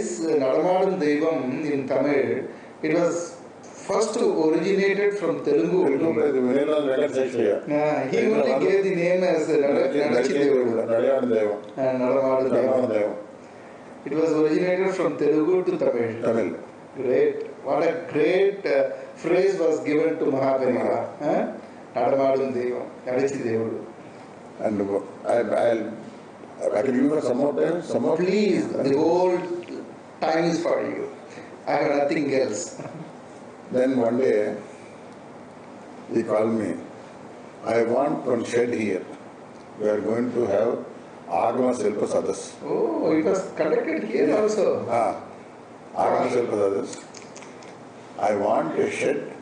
this Nadamadum Devam in Tamil, it was first originated from Telugu. He only gave the name as Nadamadum Devam. It was originated from Telugu to Tamil. Great. What a great phrase was given to Maha Periyava. Nadamadum Devam. Nadachi Devudu. And I can give you some more time? Some more? Please, the whole time is for you. I have nothing else. Then one day, he called me. I want one shed here. We are going to have Agama Silpa Sadas. Oh, it was conducted here also. Agama Silpa Sadas. I want a shed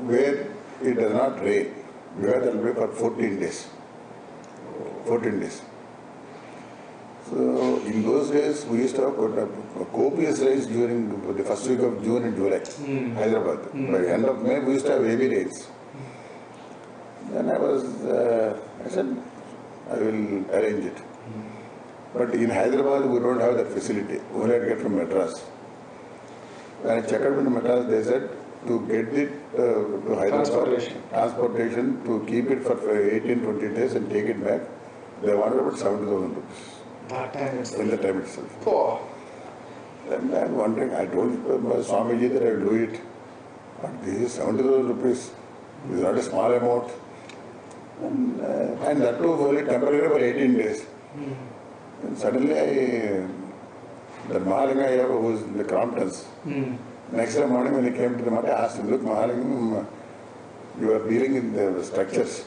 where it does not rain. Where there will be for 14 days. 14 days. So, in those days, we used to have copious rains during the first week of June and July, Hyderabad. By the end of May, we used to have heavy rains. Then I said, I will arrange it. But in Hyderabad, we don't have that facility. Only I get from Madras. When I checked out in Madras, they said to get it to Hyderabad, transportation, to keep it for 18-20 days and take it back, they wanted about 70,000 rupees. That time itself. In the time itself. Oh. Then I'm wondering, I told Swamiji that I will do it. But this is 70,000 rupees. This is not a small amount. And that too only temporary for 18 days. And suddenly the Mahalingam who was in the Cromptons, next day morning when he came to the Maha, I asked him, look Mahalingam, you are dealing in the structures,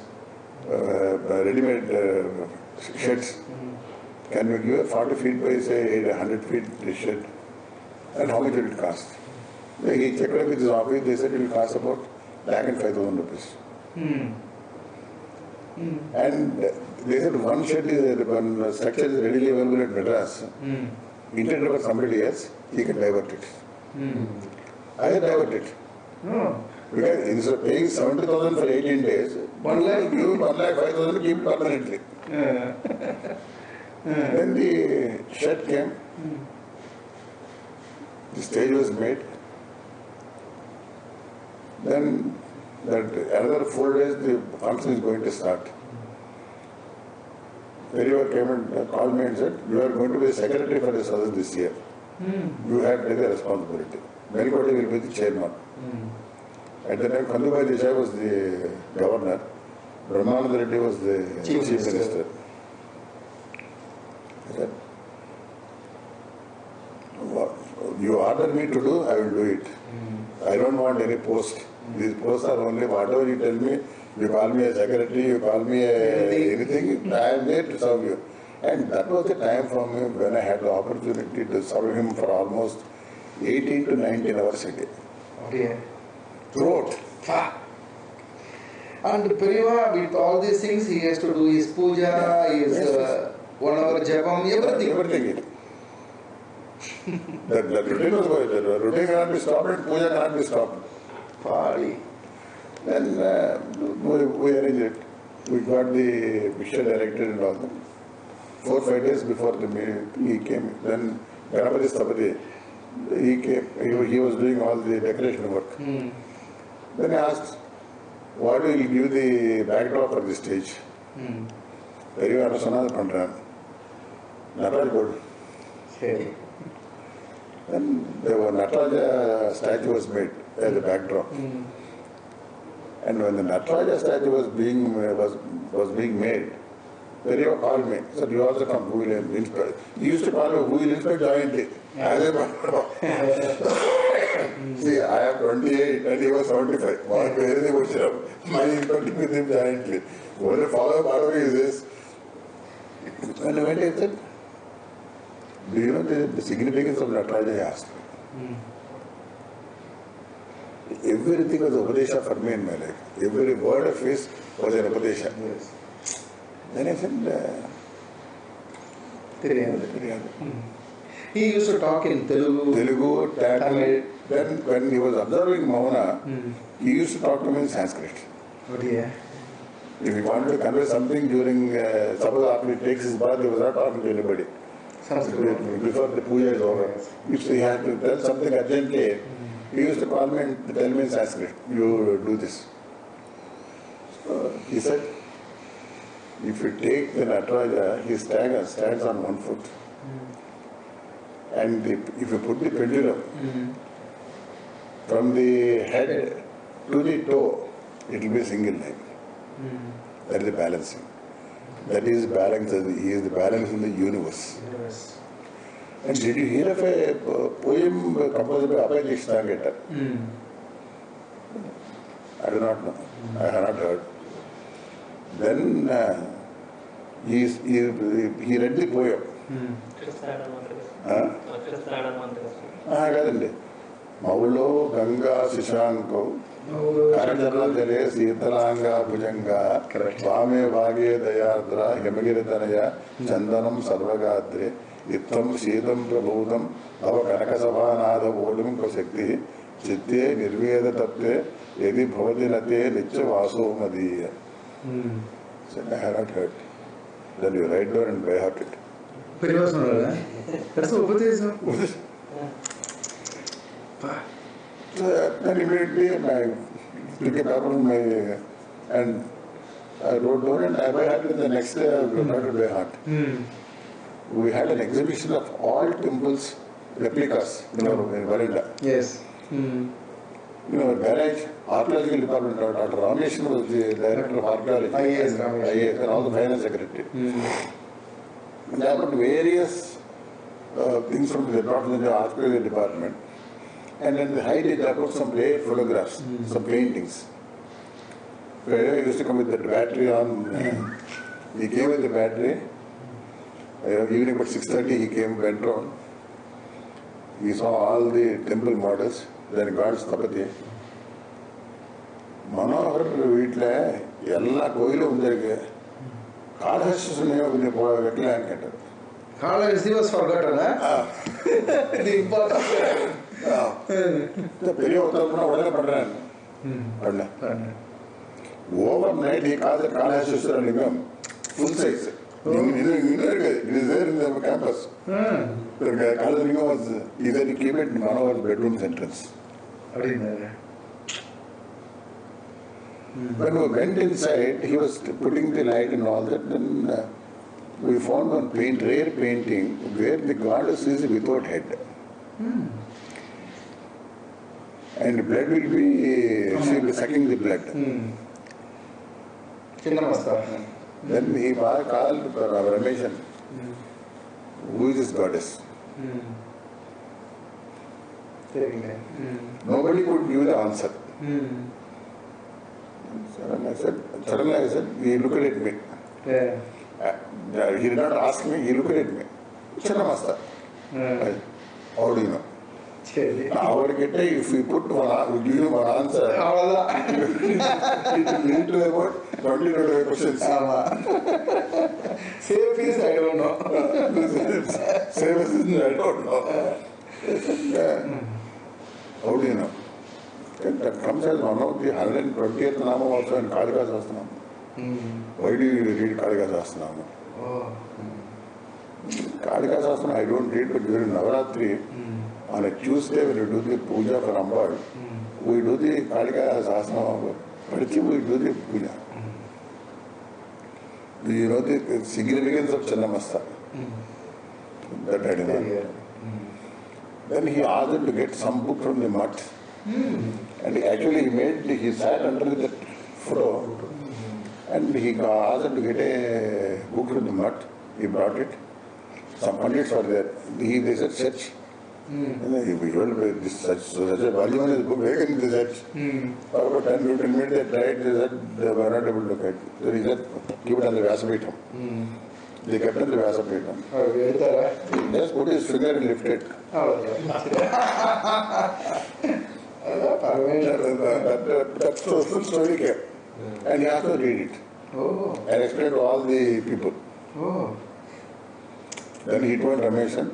ready-made sheds. Can you give a 40 feet by say 100 feet shed? And how much will it cost? He checked out with his office, they said it will cost about 1,05,000 rupees. And they said one shed one structure is readily available at Madras. Intended for somebody else, he can divert it. I had divert it. Because instead of paying 70,000 for 18 days, 1,05,000 keep it permanently. Then the shed came, the stage was made. Then another 4 days the function is going to start. Periyava came and called me and said, you are going to be the secretary for the Sadas this year. You have to take the responsibility. Menikoti will be the chairman. At the time, Kandubhai Desai was the governor. Brahmananda Reddy was the chief minister. I said, what you order me to do, I will do it. I don't want any post. These posts are only whatever you tell me. You call me a secretary, you call me anything, I am there to serve you. And that was the time for me when I had the opportunity to serve him for almost 18 to 19 hours a day. Okay. Throughout. And Periyava, with all these things, he has to do his puja, his 1 hour japam, everything. Everything. The routine was going. The routine cannot be stopped and puja cannot be stopped. Party. Then we arranged it. We got the picture directed and all that. 4 or 5 days before the meeting, he came. Then Ganapati Stapati, he came. He was doing all the decoration work. Then I asked, what will give the backdrop for the stage? Periyava Sonal Pandran. Nataraj Board. Then the Nataraja statue was made as a backdrop. And when the Nataraja statue was being made, Periyava called me. He said, you also come, who will inspect? He used to call me, who will inspect jointly? As a See, I am 28 and he was 75. My inspecting with him jointly. What a follow whatever is this? And I went and said, do you know the significance of Nataraja? He asked me. Everything was Upadesha for me in my life. Every word of his was an Upadesha. Yes. Then I said, Periyava. He used to talk in Telugu, Tamil. Then when he was observing Mauna, he used to talk to me in Sanskrit. Oh dear. If he wanted to convey something during, suppose after he takes his bath, he was not talking to anybody. before the puja is over. If he had to tell something urgently, he used to call me and tell me in Sanskrit, you do this. He said, if you take the Nataraja, he stands on one foot. And if you put the pendulum from the head to the toe, it will be a single line. That is the balancing. That is balance. He is the balance in the universe. Yes. And did you hear of a poem composed by Abhay Dikshita? I do not know. I have not heard. Then he read the poem. కాదండి మౌలో గంగా శశాంకో కరచరణ జలే శీతలాంగా భుజంగా స్వామే భాగే దయాద్ర హిమగిరితనయ చందనం సర్వగాత్రే ఇత్తం శీతం ప్రబోధం భవ కనక సభానాథ ఓడుం శక్తి చిత్తే నిర్వేద తత్వే యది భవతి నతే నిత్య వాసో మదీయ. I have not heard. Then you write down and by heart it. That's Upadesha. Then immediately I took a paper and I wrote down and I by heart it. The next day I wrote it by heart. We had an exhibition of all temples replicas in Varinda. Yes. Garage, archaeological department, Dr. Rameshan was the director of archaeology. IAS, and all the finance secretary. There were various things from the archaeology department. And then the height, they put some rare photographs, some paintings. Periyava used to come with the battery on. He came with the battery. Evening about 6:30, he came, went round. He saw all the temple models. Then God's Tapati. Manohar வீட்டில் எல்லா கோயிலும் வந்திருக்கு. காளஹஸ்தியை கொஞ்சம் வைக்கலான்னு கேட்டார். Kalahasti was forgotten, huh? The important. பெரிய ஒருத்தர் உடனே பண்ணுறேன். Over night he called the Kalahastira Lingam full size. இன்னும் இருக்கு. It is there in the campus. The Kalahastira Lingam was, he said he keep it in Manohar's bedroom's entrance. When we went inside, he was putting the light and all that. Then we found one rare painting where the goddess is without head. And the blood will be, she will be sucking the blood. Then he called Rameshan, who is this goddess? Nobody could give the answer. Suddenly I said, he looked at me. He did not ask me, he looked at me. Chanamasta. How do you know? If we put one, we give him one answer. It will lead to about 20 questions. Save is, I don't know. Save is, I don't know. How do you know? That comes as one of the 120th Nama also in Kalika Sahasranam. Why do you read Kalika Sahasranam? Kalika Sahasranam I don't read, but during Navaratri, on a Tuesday when we do the puja for Ambal, we do the Kalika Sahasranam, but we do the puja. Do you know the significance of Channamasta? That I did not. Then he asked him to get some book from the mutt. And he sat under the photo and he asked him to get a book from the mutt. He brought it. Some pandits were there. They said, search. And he told this such a volume is book, where can they search? For about 10-15 minutes they tried, they said they were not able to look at it. So he said, keep it on the Vyasapeetham. They kept on the Vyasapeetham. He just put his finger and lifted. That full story came. And he asked to read it. And explained to all the people. Then he told Rameshan,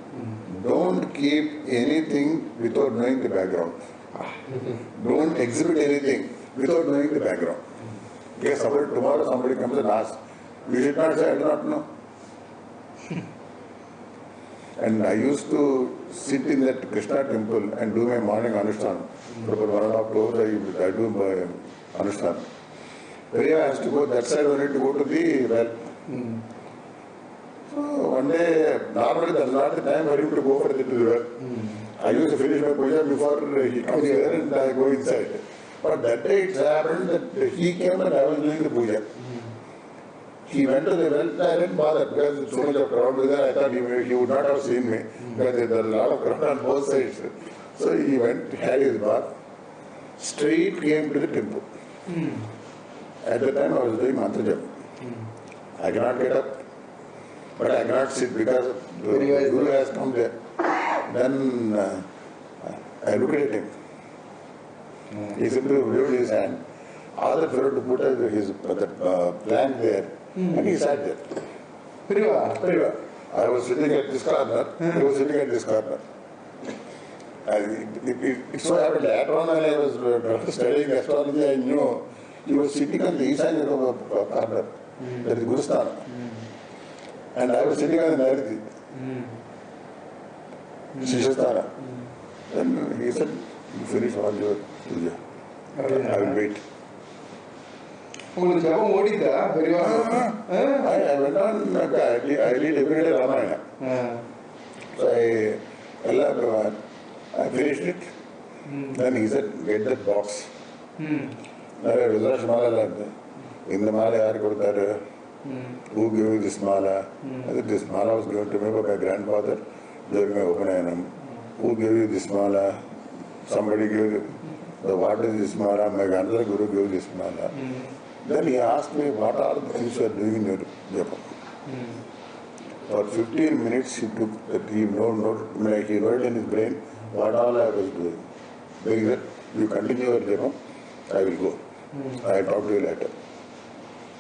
don't keep anything without knowing the background. Don't exhibit anything without knowing the background. Because tomorrow somebody comes and asks, you should not say, I do not know. And I used to sit in that Krishna temple and do my morning Anushthan. For about 1.5 hours I do my Anushthan. Periyava has to go that side only to go to the well. So one day, normally that's not the time for him to go for the well. I used to finish my puja before he comes here and I go inside. But that day it happened that he came and I was doing the puja. He went to the well, I didn't bother because so much of crowd was there. I thought he would not have seen me because there was a lot of crowd on both sides. So he went, had his bath, straight came to the temple. At the time I was doing mantra japa. I cannot get up, but I cannot sit because the Guru has come there. Then I looked at him. He simply waved his hand. All the fellow to put his plank there, and he sat there. Periyava. I was sitting at this corner, he was sitting at this corner. It so happened later on when I was studying astrology, I knew he was sitting on the east side of the corner, that is Gurusthana. And I was sitting on the Lalith, Shishasthana. Then he said, you finish all your puja. I will wait. I went on, I read every day Ramayana. So I finished it. Then he said, get that box. In the mala, who gave you this mala? I said, this mala was given to me by my grandfather during my Upanayana. Who gave you this mala? Somebody gave you. What is this mala? My grandfather Guru gave this mala. Then he asked me, what are the things you are doing in your japa? For 15 minutes he took that he wrote in his brain what all I was doing. Then he said, you continue your japa, I will go. I will talk to you later.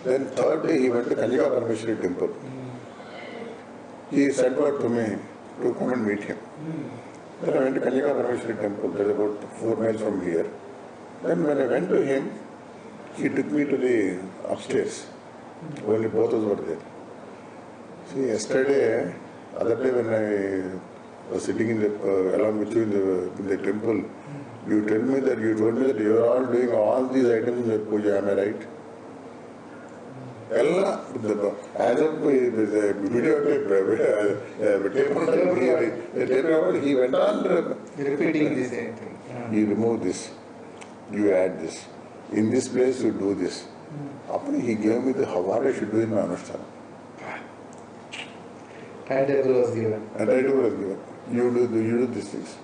Then third day he went to Kanyaka Parameshwari temple. He sent word to me to come and meet him. Then I went to Kanyaka Parameshwari temple, that is about 4 miles from here. Then when I went to him, he took me to the upstairs. Only both of us were there. See, yesterday, other day when I was sitting in along with you in the temple, you told me that you are all doing all these items in your puja, am I right? As a videotape, he went on repeating the same thing. You remove this, you add this. In this place you do this. He gave me what I should do in my Anushtana. Timetable was given. And timetable was given. You do these things.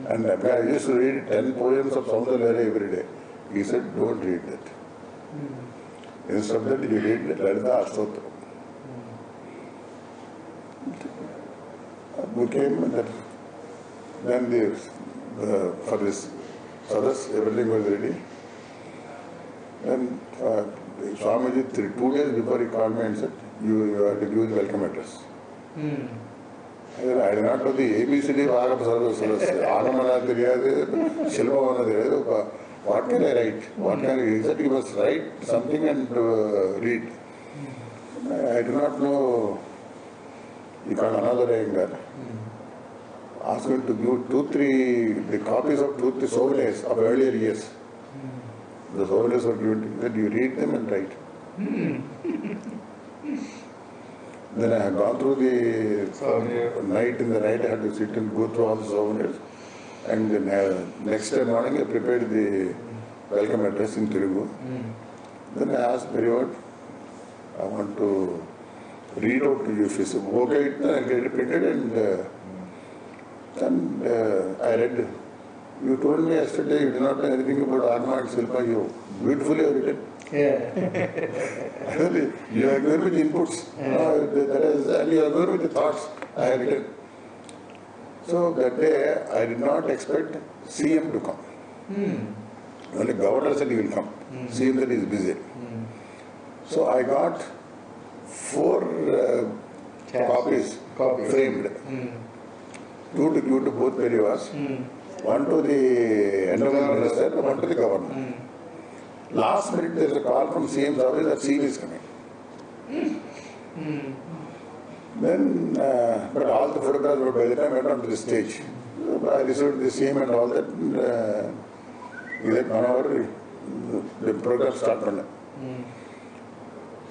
And I used to read 10 poems of Saundara every day. He said, don't read that. Instead of that, you read that Lalith Ashtotra. We came and then for this Sadas, everything was ready. And Swamiji, 2 days before he called me and said, you have to give the welcome address. I did not know the ABCD of Sadas. Anamana Teriyadu, Shilpavana Teriyadu. What can I write? He said he must write something and read. I do not know. He called another Iyengar. Asked him to give 2-3 copies of 2-3 souvenirs of earlier years. The souvenirs were given to him. That you read them and write. Then I had gone through the night. In the night I had to sit and go through all the souvenirs. And then next day morning I prepared the welcome address in Telugu. Then I asked Periyava, I want to read out to you. If he said, okay, I get it printed and I read. You told me yesterday you did not know anything about Arma and Silpa. You beautifully have written. You are going with the inputs. And you are going with the thoughts I have written. So that day I did not expect CM to come. Only governor said he will come. CM said he is busy. So I got 4 copies framed. 2 to give to both Periyavas. 1 to the endowment minister, 1 to the governor. Last minute there is a call from CM's office that CM is coming. Then, but all the photographs were by the time I went onto the stage. I received the same and all that. He said, Manohar, the program started.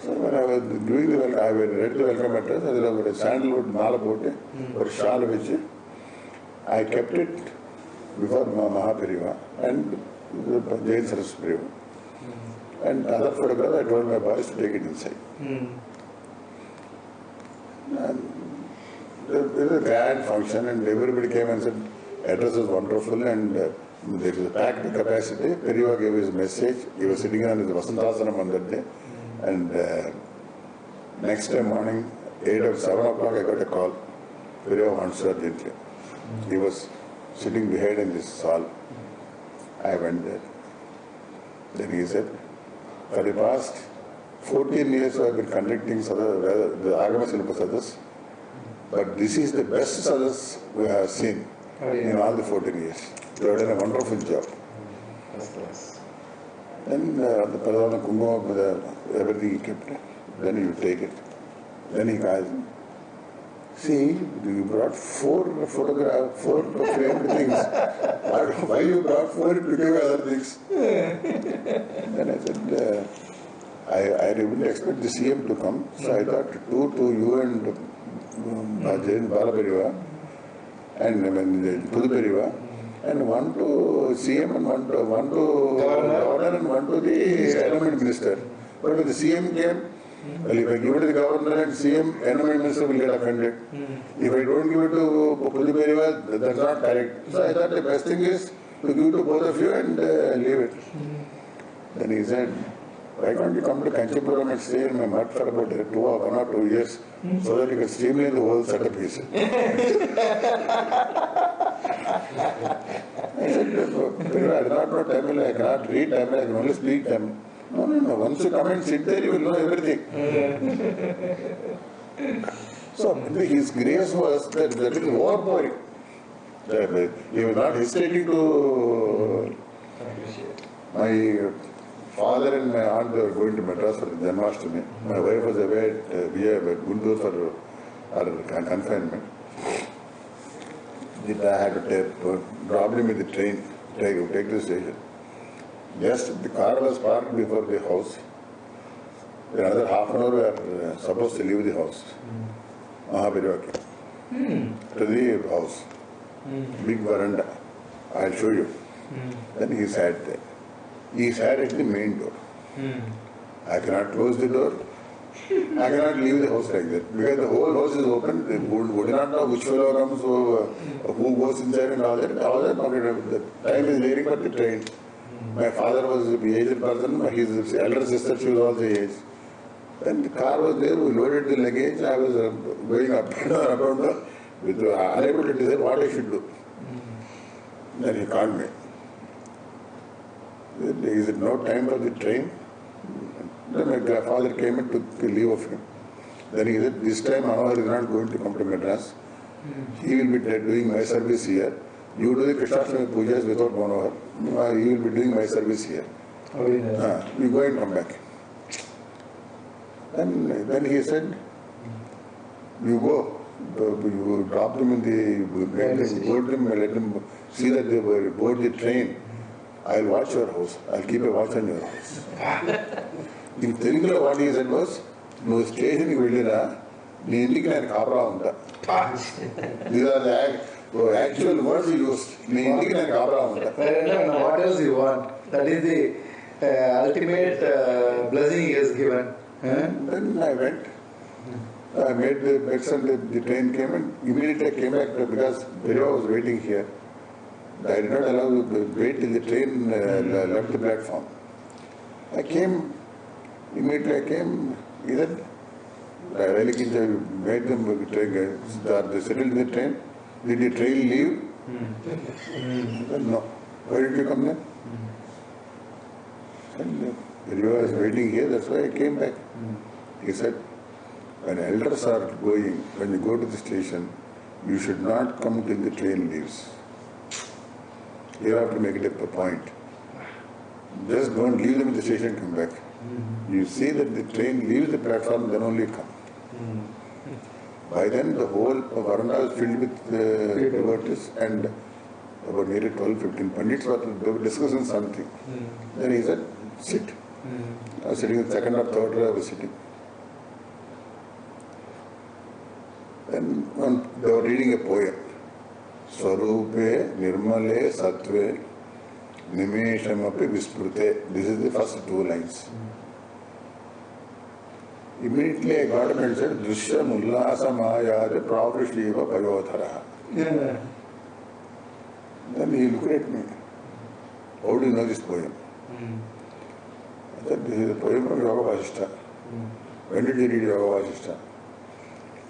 So when I was doing the welcome, I read the welcome address, there was a sandalwood mala pote, or shawl which I kept it before Maha Periyava and the Jain Saraswati Periyava. And other photographs, I told my boys to take it inside. And it was a grand function, and everybody came and said, address was wonderful, and there was a packed capacity. Periyava gave his message. He was sitting on his Vasantasanam on that day. And next day morning, 7 o'clock, I got a call. Periyava wants to urgently. He was sitting behind in this hall. I went there. Then he said, for the past 14 years I have been conducting the Agama Silpa Sadas, but this is the best Sadas we have seen in all the 14 years. They have done a wonderful job. Then the Pradhana Kumbha, everything he kept, then you take it. Then he asked, see, you brought 4 framed things. Why you brought 4 to give other things? Then I said, I didn't expect the CM to come, so I thought 2 to you and Bala Periyava, and Pudu Periyava, and 1 to CM and 1 to Governor and 1 to the Environment Minister. But when the CM came, well, if I give it to the Governor and CM, Environment Minister will get offended. If I don't give it to Pudu Periyava, that's not correct. So I thought the best thing is to give to both of you and leave it. Then he said, why can't you come to Kanchipuram and stay in my mud for about 1 or 2 years so that you can streamline the whole setup, he said. I said, I do not know Tamil, I cannot read Tamil, I can only speak Tamil. No. Once you come and sit there, you will know everything. So his grace was that it is overpowering. He was not hesitating to. My father and my aunt were going to Madras for the Janmashtami. My wife was away at Guntur for her confinement. I had to drop him in the train, take to the station. Just the car was parked before the house. Another half an hour we were supposed to leave the house. Maha Periyava came to the house. Big veranda. I'll show you. Then he sat there. He sat at the main door. I cannot close the door. I cannot leave the house like that. Because the whole house is open. They would not know which fellow comes, who goes inside and all that. All that, the time is waiting for the train. My father was an aged person. His elder sister, she was also aged. Then the car was there. We loaded the luggage. I was going up and down, unable to decide what I should do. Then he called me. Is it no time for the train? Then my father came and took leave of him. Then he said, this time Manohar is not going to come to Madras. He will be doing my service here. You do the Krishnashtami pujas without Manohar. He will be doing my service here. You go and come back. Then he said, you go. You drop them in the board them, let them see that they board the train. I'll watch your house. I'll keep a watch on your house. In Telugu, what he said was, no station you will నీ ఇంటికి నేను కాపరా ఉంటా. These are the actual words he used. నీ ఇంటికి నేను కాపరా ఉంటా. What else you want? That is the ultimate blessing he has given. Then I went. I made the bets and the train came, and immediately I came back because Periyava was waiting here. I did not allow to wait till the train left the platform. I came, immediately I came, he said, I made them they settled in the train. Did the train leave? I said, no. Why did you come then? And Periyava was waiting here, that's why I came back. He said, when elders are going, when you go to the station, you should not come till the train leaves. You have to make it a point. Just don't leave them in the station and come back. You see that the train leaves the platform, then only come. By then the whole Varanda was filled with devotees and about nearly 12-15 pandits they were discussing something. Then he said, sit. I was sitting in the second or third row, I was sitting. Then they were reading a poem. Swarupe Nirmale Sattve Nimeshamapi Visprute. This is the first two lines. Immediately I got up and said, Drishya Mullasa Mayade Pravrishiva Payodhara. Then he looked at me. How do you know this poem? I said, this is a poem from Yoga Vasishtha. When did you read Yoga Vasishtha?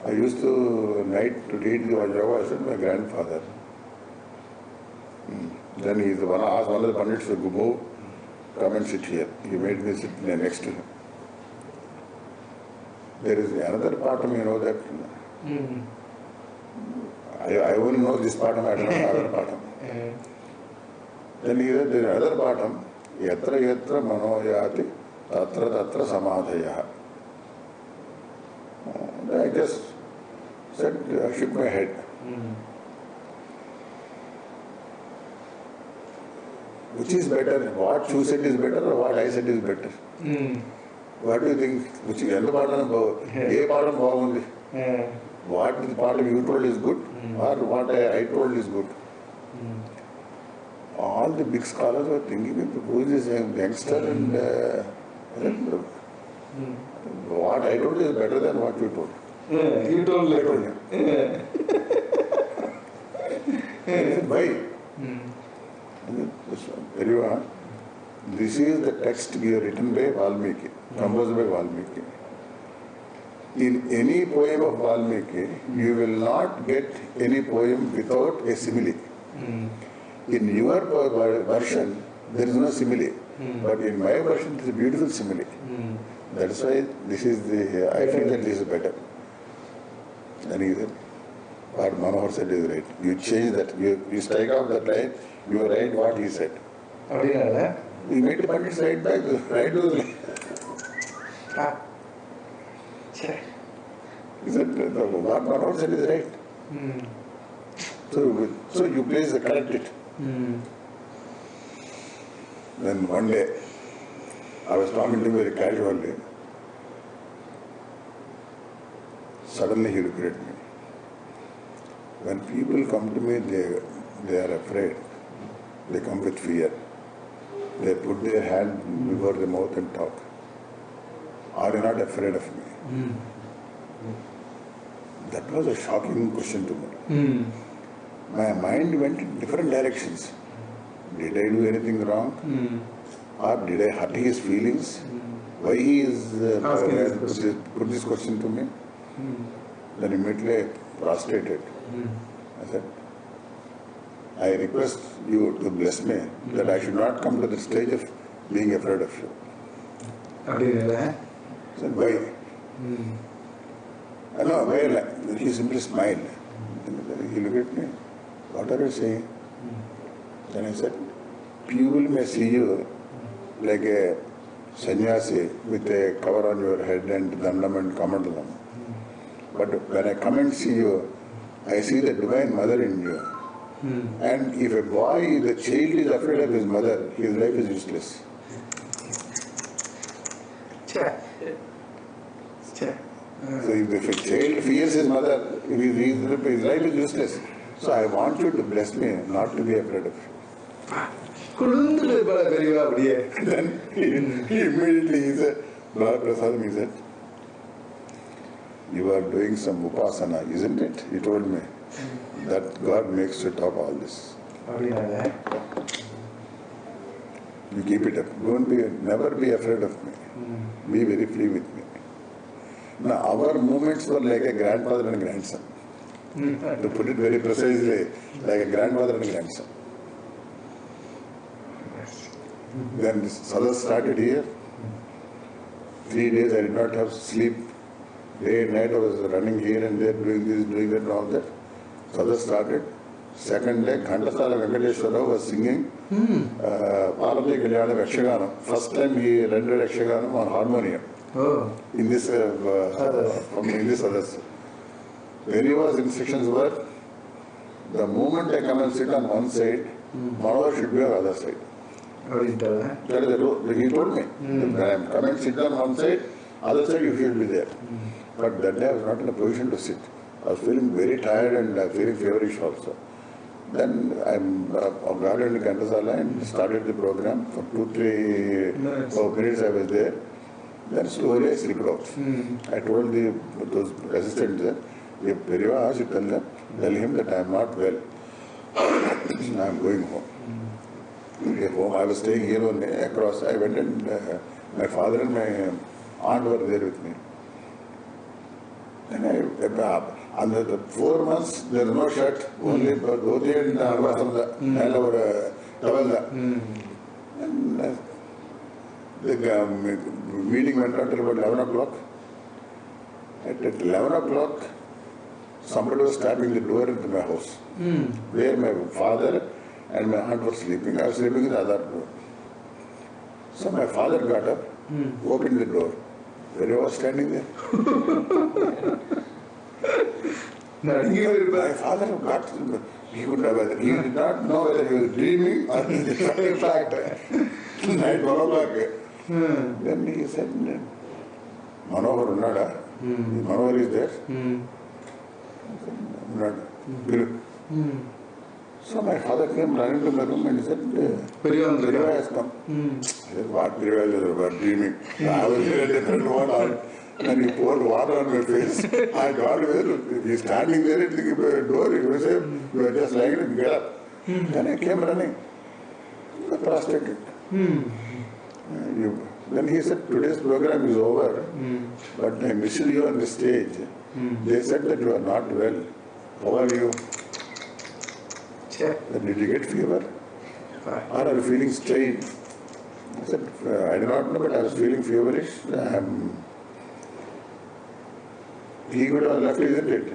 I used to night to read the Yoga Vasishtha with my grandfather. Then he asked one of the pandits to go, come and sit here. He made me sit next to him. There is another part of me, that I only know this part of me, I don't know another part of me. Then there is another part of me, Yatra Yatra Manoyati Tatra Tatra Samadhaya. I just said, I shook my head. Which is better? What you said is better or what I said is better? What do you think? Which is the part of a part of only? What the part of you told is good or what I told is good? All the big scholars were thinking, who is this youngster and what I told is better than what you told. You told I told him. I said, why? Periyava, this is the text written by Valmiki, composed by Valmiki. In any poem of Valmiki, you will not get any poem without a simile. In your version, there is no simile. But in my version, it is a beautiful simile. That's why this is I feel that this is better. And he said, what Manohar said is right. You change that, you strike out that line, you are right what he said. He made the pandits right back, right to the line. He said, what Manohar said is right. So you please correct it. Then one day, I was talking to him very casually. Suddenly he looked at me. When people come to me, they are afraid. They come with fear. They put their hand before their mouth and talk. Are you not afraid of me? That was a shocking question to me. My mind went in different directions. Did I do anything wrong? Or did I hurt his feelings? Why he is put this question to me? Then immediately I prostrated. I said, I request you to bless me that I should not come to the stage of being afraid of you. I said, why? No, why? He simply smiled. He looked at me. What are you saying? Then I said, people may see you like a sannyasi with a cover on your head and dandam and kamandalam. But when I come and see you, I see the Divine Mother in you. And if a boy, the child is afraid of his mother, his life is useless. So if a child fears his mother, his life is useless. So I want you to bless me, not to be afraid of you. Then he immediately said, Lord Prasadam, he said, you are doing some upasana, isn't it? He told me that God makes you talk all this. You keep it up. Never be afraid of me. Be very free with me. Now our movements were like a grandfather and a grandson. To put it very precisely, like a grandmother and a grandson. Then this sadhas started here. 3 days I did not have sleep. Day and night I was running here and there, doing this, doing that and all that. Sadhas started. Second day, Khandasala Venkateshwara was singing Parvati Kalyanam Yakshaganam. First time he rendered Yakshaganam on harmonium. In this sadhas. Periyava's instructions were, the moment I come and sit on one side, Manohar should be on the other side. That is the rule. He told me, when I come and sit on one side, other side you should be there. But that day I was not in a position to sit. I was feeling very tired and feeling feverish also. Then I got into Ghantasala and started the program. For 2-3 minutes I was there. Then slowly I slipped out. I told those assistants there, if Periyava asks you, tell him that I am not well. I am going home. Home. I was staying here only across. I went and my father and my aunt were there with me. And under the 4 months, there was no shirt, only dhoti and our towel. And the meeting went on till about 11 o'clock. At 11 o'clock, somebody was tapping the door into my house, where my father and my aunt were sleeping. I was sleeping in the other door. So my father got up, opened the door. Periyava was standing there. My father got, he did not know whether he was dreaming or in fact, night 1 o'clock. Then he said, Manohar unnada? Manohar is there? Unnada. So my father came running to my room and he said, Periyava has come. I said, what Periyava is about dreaming? I was there at the front one and he poured water on my face. I got there, he's standing there at the door, he was saying, you are just lying and get up. Then I came running. Prostrated. Then he said, today's program is over, but I missed you on the stage. They said that you are not well. How are you? Then did you get fever? Or are you feeling strained? I said, I do not know, but I was feeling feverish. He could have left, isn't it?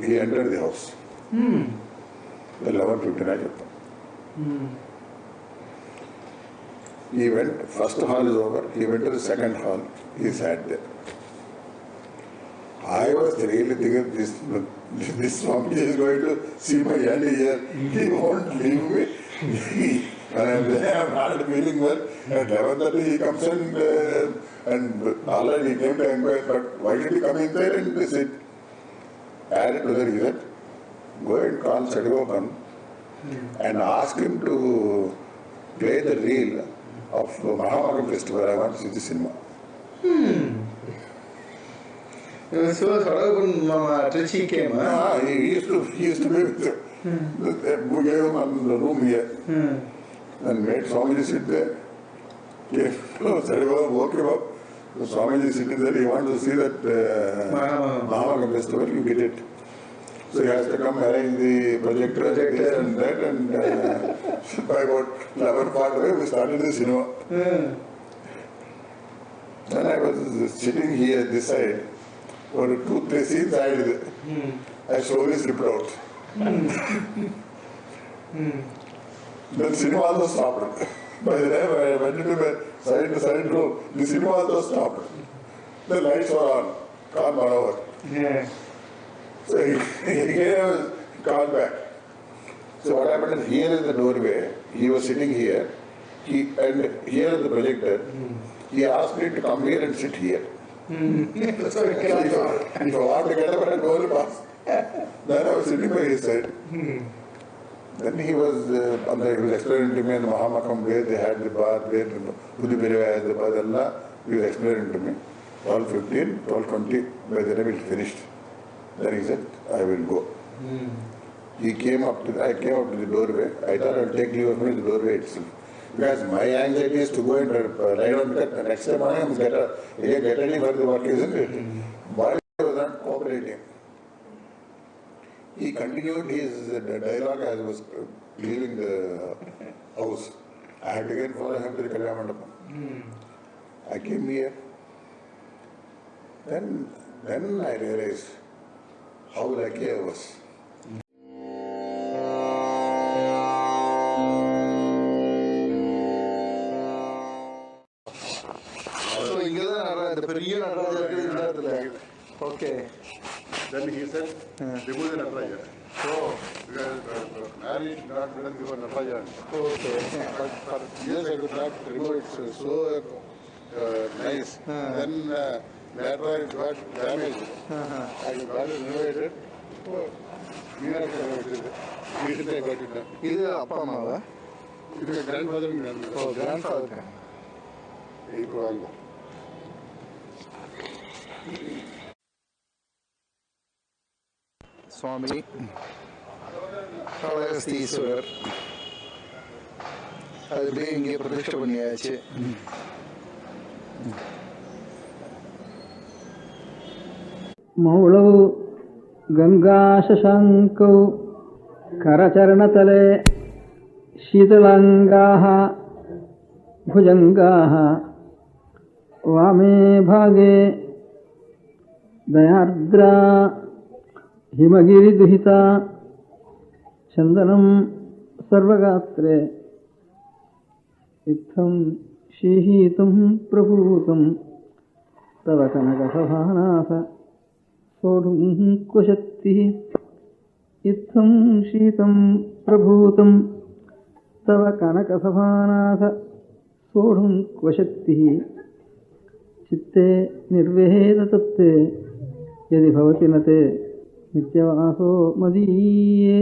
He entered the house. 11:59. He went, first hall is over, he went to the second hall, he sat there. I was really thinking this Swami is going to see my end here, he won't leave me. When I am there, I am not feeling well. At 11:30 he comes and already he came to inquire, but why did he come in there and sit? Added to the reason, go and call Sadigopan and ask him to play the reel of Maha festival. I want to see the cinema. So Sadigopan Trichy came, huh? He used to be with him. We gave him on the room here. And made Swamiji sit there. Sadigopan woke him up. So Swamiji sitting there, he wanted to see that Maha festival, you get it. So he has to come arrange the projector this and that, and by about 11:45 we started the cinema. Then I was sitting here this side, for 2-3 scenes I slowly slipped out. Then cinema also stopped. By the time I went into the side room, the cinema also stopped. The lights were on. Call Manohar. So he was called back. So what happened is, here is the doorway. He was sitting here. And here is the projector. He asked me to come here and sit here. So if I want to get up and go to pass. Then I was sitting by his side. Then he was explaining to me in the Mahamakam where they had the bath, where Pudi Periyava has the bath, he was explaining to me. 12:15, 12:20, by the time it finished. Then he said, I will go. I came up to the doorway. I thought I would take leave of him in the doorway itself. Because my anxiety is to go and lie down, because the next time I must get ready for the work, isn't it? But he was not cooperating. He continued his dialogue as I was leaving the house. I had to again follow him to the Kalyana Mandapam. I came here. Then I realized how lucky I was. So, இங்க தான் இந்த பெரிய நடராஜர் இருக்குது இந்த இடத்துல. Okay. Then he said, remove the Nataraja. So, because marriage not done before Nataraja. Okay. But for years I could not remove it. So nice. Then later it got damaged. I got it renovated. Recently I got it done. இது அப்பா அம்மாவா? இது grandfather and O grandfather. இப்போ வாங்க. சுவாமி காளஹஸ்தீஸ்வரர் அது அப்படியே இங்கே பிரதிஷ்டை பண்ணியாச்சு. मौलौ गङ्गाशशाङ्कौ करचरणतले शीतलाङ्गाः भुजङ्गाः वामे भागे दयार्द्रा हिमगिरिदुहिता चन्दनं सर्वगात्रे इत्थं शीहीतं प्रभूतं तव कनकसभानाथ सोढुं क्वशक्तिः इत्थं शीतं प्रभूतं तव कनकसभानाथ सोढुं क्वशक्तिः चित्ते निर्वेदतत्ते यदि भवति न ते नित्यवासो मदीये.